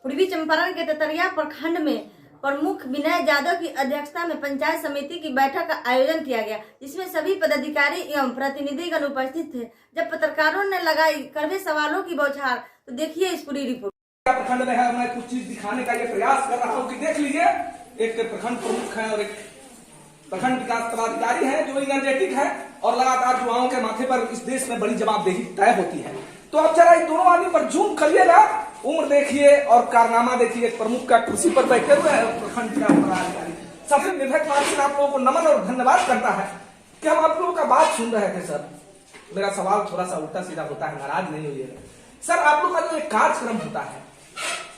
पूर्वी चंपारण के तेतरिया प्रखंड में प्रमुख विनय यादव की अध्यक्षता में पंचायत समिति की बैठक का आयोजन किया गया, जिसमें सभी पदाधिकारी एवं प्रतिनिधिगण उपस्थित थे। जब पत्रकारों ने लगाई कड़वे सवालों की बौछार, तो देखिए इस पूरी रिपोर्ट। प्रखंड में है, मैं कुछ चीज दिखाने का ये प्रयास कर रहा हूँ कि देख लीजिए, एक प्रखंड प्रमुख है और एक प्रखंड विकास पदाधिकारी है जो एनर्जेटिक है और लगातार युवाओं के माथे पर इस देश में बड़ी जवाबदेही तय होती है। तो अब जरा इन दोनों आदमी पर जूम करिएगा, उम्र देखिए और कारनामा देखिए। प्रमुख का कुर्सी पर बैठे हुए हैं प्रखंड विकास पदाधिकारी। सबसे निर्भय पार्षद आप लोगों को नमन और धन्यवाद करता है कि हम आप लोगों का बात सुन रहे थे। सर, मेरा सवाल थोड़ा सा उल्टा सीधा होता है, नाराज नहीं होइएगा। सर, आप लोग का जो एक कार्यक्रम होता है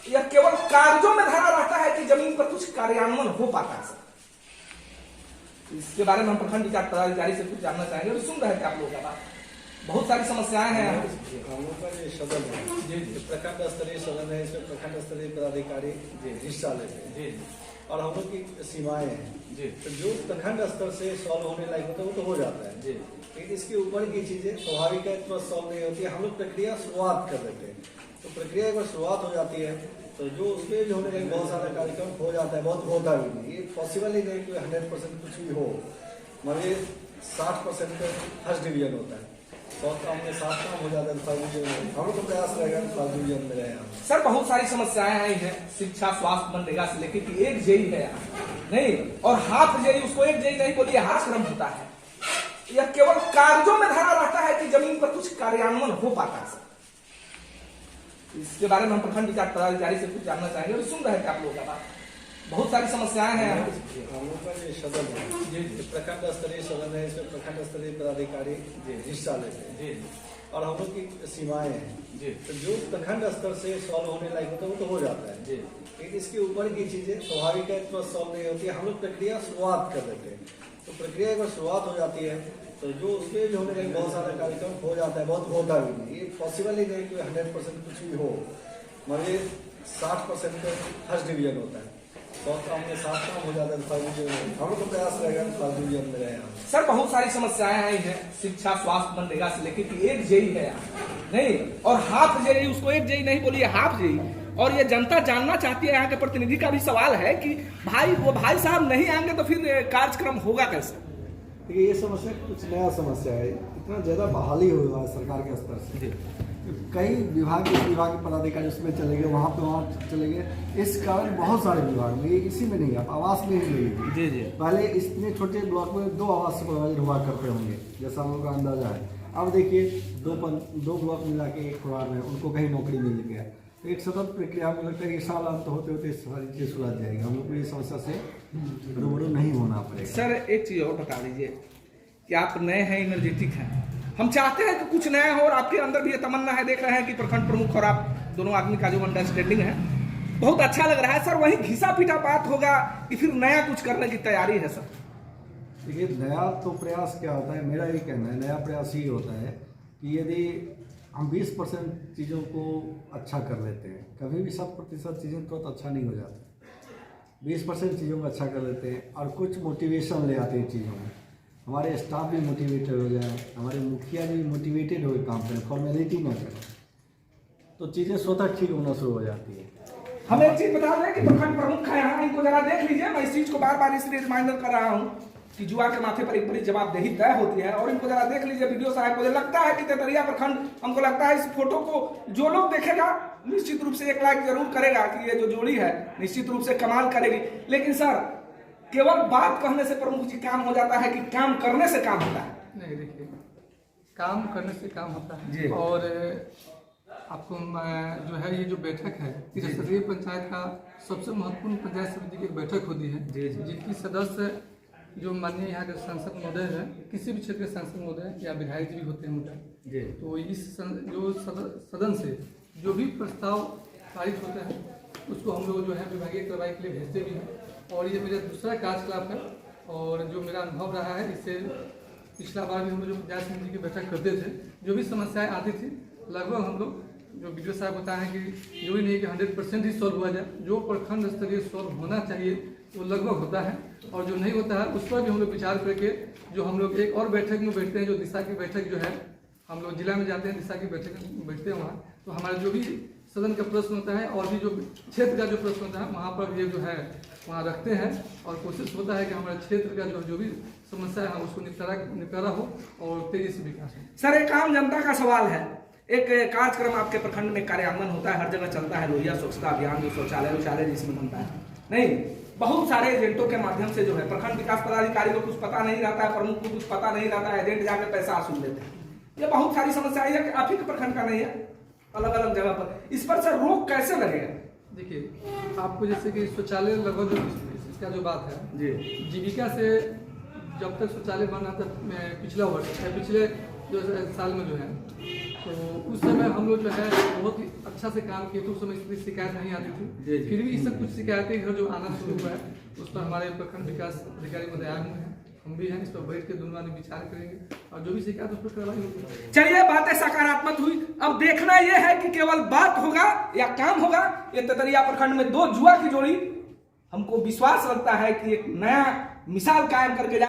यह केवल कागजों में धरा रहता है कि जमीन पर कुछ कार्यान्वयन हो पाता है? सर, इसके बारे में हम प्रखंड विकास पदाधिकारी से कुछ जानना चाहेंगे और सुन रहे थे आप लोगों का बात। बहुत सारी समस्याएं हैं। हम लोग का जो सदन है जी प्रखंड स्तरीय सदन है, इसमें प्रखंड स्तरीय पदाधिकारी हिस्सा लेते हैं और हम लोग की सीमाएं हैं जी। तो जो प्रखंड स्तर से सॉल्व होने लायक होता है वो तो हो जाता है जी, लेकिन इसके ऊपर की चीजें स्वाभाविक है तो सॉल्व नहीं होती है। हम लोग प्रक्रिया शुरुआत कर देते हैं, तो प्रक्रिया एक बार शुरुआत हो जाती है तो जो उसमें भी होने लगे बहुत सारा कार्यक्रम हो जाता है, बहुत होता भी नहीं। ये पॉसिबल ही नहीं कि 100% कुछ भी हो, मगर 60% फर्स्ट डिवीजन होता है, 100 काम में 7 काम हो जाता है फर्स्ट डिवीजन। हम लोग तो प्रयास रहेगा फर्स्ट डिवीजन में रहे। सर, बहुत सारी समस्याएं आई हैं, शिक्षा स्वास्थ्य मनरेगा से लेकर कि एक जेई है नहीं और हाफ जेई, उसको एक जेई नहीं बोलिए, हाथ क्रम होता है। यह केवल कागजों में धरा रहता है कि जमीन पर कुछ कार्यान्वयन हो पाता है? सर, इसके बारे में हम प्रखंड विकास पदाधिकारी से कुछ जानना चाहेंगे और सुन रहे थे आप लोगों का बात। बहुत सारी समस्याएं हैं। हम लोग का जो सदन है जी प्रखंड स्तरीय सदन है, इसमें प्रखंड स्तरीय पदाधिकारी हिस्सा लेते हैं जी और हम लोग की सीमाएं हैं जी। तो जो प्रखंड स्तर से सॉल्व होने लायक होता है वो तो हो जाता है जी, लेकिन इसके ऊपर की चीजें स्वाभाविक है तो सॉल्व नहीं होती है। हम लोग प्रक्रिया शुरुआत कर देते हैं, तो प्रक्रिया एक बार शुरुआत हो जाती है तो जो उसमें भी होने लगे बहुत सारा कार्यक्रम हो जाता है, बहुत होता भी नहीं। ये पॉसिबल ही नहीं कि 100% कुछ भी हो, मगर 60% फर्स्ट डिवीजन होता है, 100 काम में 7 काम हो जाता है फर्स्ट डिवीजन। हम लोग तो प्रयास रहेगा फर्स्ट डिवीजन में रहे। सर, बहुत सारी समस्याएं आई हैं, शिक्षा स्वास्थ्य मनरेगा से लेकर कि एक जेई है नहीं और हाफ जेई, उसको एक जेई नहीं बोलिए, हाफ जेई। और ये जनता जानना चाहती है, यहाँ के प्रतिनिधि का भी सवाल है कि भाई साहब नहीं आएंगे तो फिर कार्यक्रम होगा कैसे? देखिए, ये समस्या कुछ नया समस्या है, इतना ज़्यादा बहाली हुआ है सरकार के स्तर से। कई विभाग, इस विभाग के पदाधिकारी उसमें चले गए, वहाँ पे वहाँ चले गए, इस कारण बहुत सारे विभाग में, इसी में नहीं, आवास में ही नहीं जी जी। पहले इतने छोटे ब्लॉक में 2 आवास सुपरवाइजर हुआ करते होंगे, जैसा हम लोग का अंदाजा है। अब देखिए 2 ब्लॉक मिला के एक परिवार में उनको कहीं नौकरी मिल गया। तो एक सतत प्रक्रिया में लगता है कि साल अंत होते होते सारी चीज़ सुलझ जाएगी, हम लोग को ये समस्या से रूबरू नहीं होना पड़ेगा। सर, एक चीज़ और बता दीजिए कि आप नए हैं, एनर्जेटिक हैं, हम चाहते हैं कि कुछ नया हो और आपके अंदर भी ये तमन्ना है। देख रहे हैं कि प्रखंड प्रमुख और आप दोनों आदमी का जो अंडरस्टैंडिंग है बहुत अच्छा लग रहा है। सर, वही घिसा पीटा बात होगा कि फिर नया कुछ करने की तैयारी है? सर, देखिए, नया तो प्रयास क्या होता है, मेरा ये कहना है, नया प्रयास ये होता है कि यदि हम 20% चीज़ों को अच्छा कर लेते हैं, कभी भी 100% चीज़ें तुरंत अच्छा नहीं हो जाता। 20% चीज़ों को अच्छा कर लेते हैं और कुछ मोटिवेशन ले आते हैं चीज़ों में, हमारे स्टाफ भी मोटिवेटेड हो जाए, हमारे मुखिया भी मोटिवेटेड हो काम करें, फॉर्मेलिटी ना करें, तो चीज़ें स्वतः ठीक होना शुरू हो जाती है। हम एक चीज़ बता दें कि प्रखंड प्रमुख है यहाँ, इनको जरा देख लीजिए। मैं इस चीज़ को बार बार इसलिए रिमाइंडर कर रहा हूँ कि युवा के माथे पर एक बड़ी जवाबदेही तय होती है। और इनको जरा देख लीजिए वीडियो साहब। मुझे लगता है कि तेतरिया प्रखंड, हमको लगता है इस फोटो को जो लोग देखेगा निश्चित रूप से 1 लाइक जरूर करेगा कि ये जो जोड़ी है निश्चित रूप से कमाल करेगी। लेकिन सर, केवल बात कहने से प्रमुख जी काम हो जाता है कि काम करने से काम होता है? नहीं, देखिए, काम करने से काम होता है। और आपको जो है ये जो बैठक है, त्रिस्तरीय पंचायत का सबसे महत्वपूर्ण पंचायत समिति की एक बैठक होती है जिनकी सदस्य जो माननीय यहाँ के सांसद महोदय है, किसी भी क्षेत्र के सांसद महोदय या विधायक जी भी होते हैं उनका। तो इस जो सदन से जो भी प्रस्ताव पारित होते हैं उसको हम लोग जो है विभागीय कार्रवाई के लिए भेजते भी हैं। और ये मेरा दूसरा कार्यकलाप है और जो मेरा अनुभव रहा है, इससे पिछला बार भी हम लोग जो पंचायत समिति की बैठक करते थे, जो भी समस्याएं आती थी लगभग हम लोग जो वीडियो साहब बताए हैं कि जो ही नहीं कि 100% ही सॉल्व हुआ जाए, जो प्रखंड स्तरीय सॉल्व होना चाहिए वो लगभग होता है, और जो नहीं होता है उस पर भी हम लोग विचार करके जो हम लोग एक और बैठक में बैठते हैं, जो दिशा की बैठक जो है, हम लोग जिला में जाते हैं, दिशा की बैठक में बैठते हैं वहाँ, तो हमारे जो भी सदन का प्रश्न होता है और भी जो क्षेत्र का जो प्रश्न होता है वहाँ पर ये जो है वहाँ रखते हैं और कोशिश होता है कि हमारे क्षेत्र का जो भी समस्या है उसको निपटारा हो और तेजी से विकास हो। सर एक आम जनता का सवाल है, एक कार्यक्रम आपके प्रखंड में कार्यान्वयन होता है, हर जगह चलता है लोहिया स्वच्छता अभियान, जो शौचालय जिसमें बनता है, नहीं बहुत सारे एजेंटों के माध्यम से जो है प्रखंड विकास पदाधिकारी को कुछ पता नहीं रहता है, प्रमुख को कुछ पता नहीं रहता है, एजेंट जाकर पैसा वसूल लेते हैं। ये बहुत सारी समस्या है कि आप ही के प्रखंड का नहीं है, अलग अलग जगह पर। इस पर सर रोक कैसे लगेगा? देखिए आपको जैसे कि शौचालय लगभग इसका जो बात है जी, जीविका से जब तक शौचालय बना था पिछला वर्ष पिछले जो साल में जो है तो उस समय हम लोग जो है बहुत ही अच्छा से काम किए थे, उस समय इतनी शिकायत नहीं आती थी। फिर भी इससे कुछ शिकायतें इधर जो आना शुरू हुआ है उस पर हमारे प्रखंड विकास अधिकारी महोदय आए हुए हैं, हम भी हैं, इस पर बैठ के दोनों आदमी विचार करेंगे और जो भी शिकायत उस पर कार्रवाई होगी। चलिए बातें सकारात्मक हुई, अब देखना यह है कि केवल बात होगा या काम होगा। ये ततरिया प्रखंड में 2 जुआ की जोड़ी, हमको विश्वास लगता है कि एक नया मिसाल कायम करके